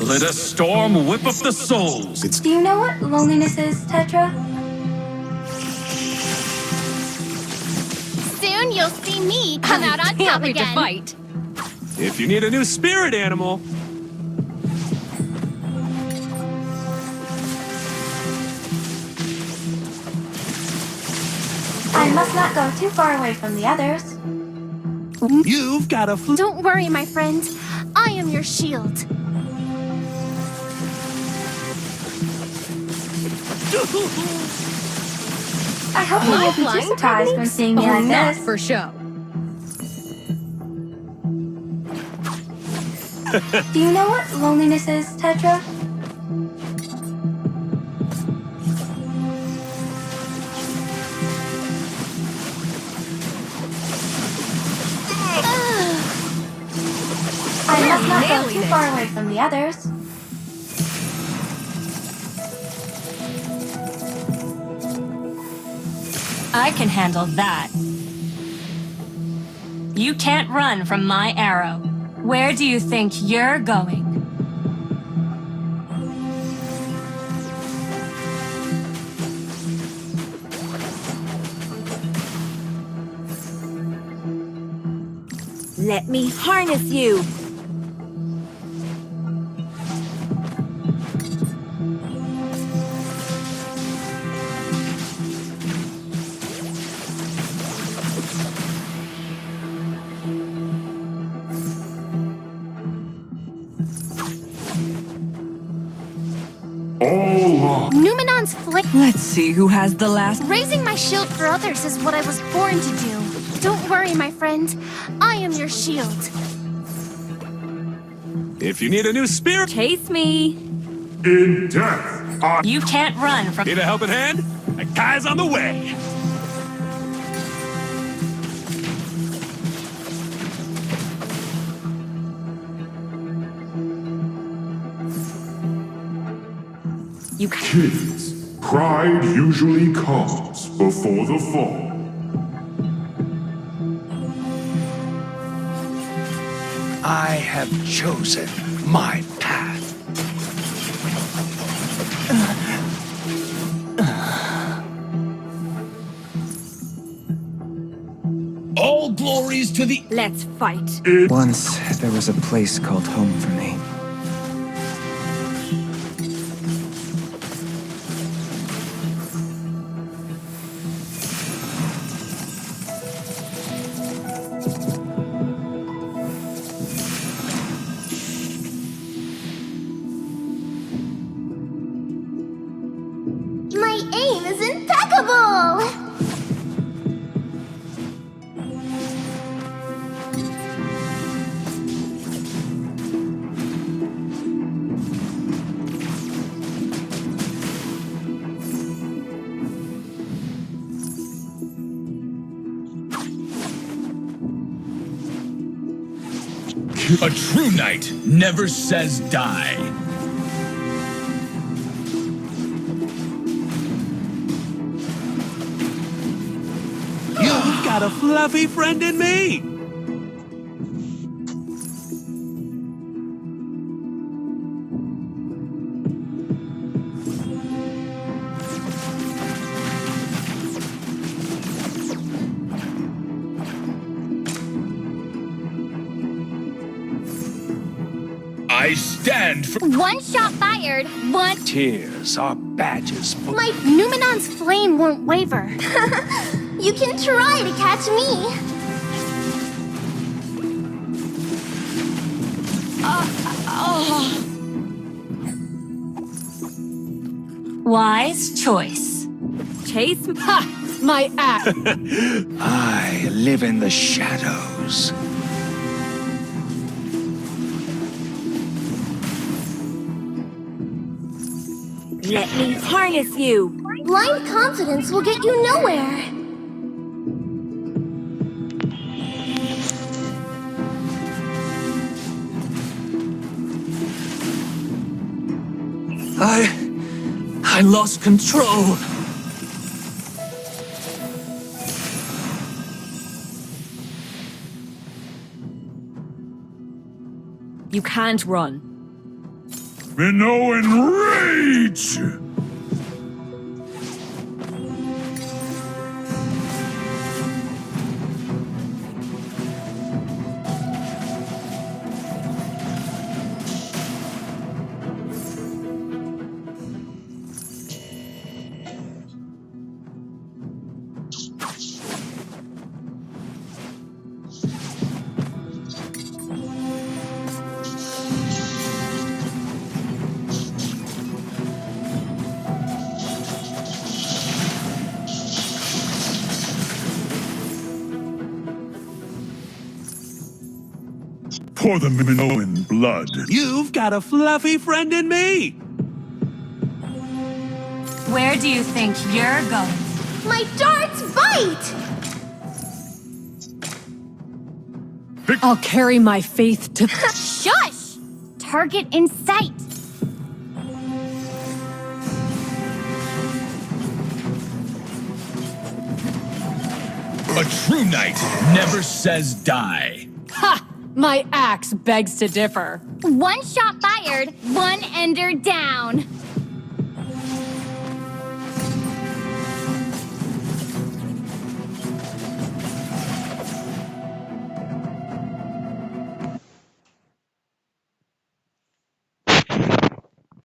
Let a storm whip up the souls. Do you know what loneliness is, Tetra? Soon you'll see me come out on top again. To fight. If you need a new spirit animal, I must not go too far away from the others. you've got a Don't worry, my friend. I am your shield. I hope you won't be too flying surprised when seeing me like Not this. for show. Do you know what loneliness is, Tetra? I must not go too far away from the others. I can handle that. You can't run from my arrow. Where do you think you're going? Let me harness you. Numenon's flick. Let's see who has the last. Raising my shield for others is what I was born to do. Don't worry, my friend. I am your shield. If you need a new spirit, Chase me. In death, I You can't run from... need a helping hand? A guy's on the way. You can. kids. Pride usually comes before the fall. I have chosen my path. All glories to the... Let's fight. Once there was a place called home for me. My aim is impeccable! A true knight never says die. You've got a fluffy friend in me. I stand for... One shot fired, one... Tears are badges for... My Numenon's flame won't waver. You can try to catch me. Wise choice. Chase me. Ha! My axe. I live in the shadows. Let me harness you. Blind confidence will get you nowhere. I lost control. You can't run. Minoan rage! For the Minoan blood. You've got a fluffy friend in me. Where do you think you're going? My darts bite! I'll carry my faith to... Shush! Target in sight. A true knight never says die. Ha! My axe begs to differ. One shot fired, one ender down.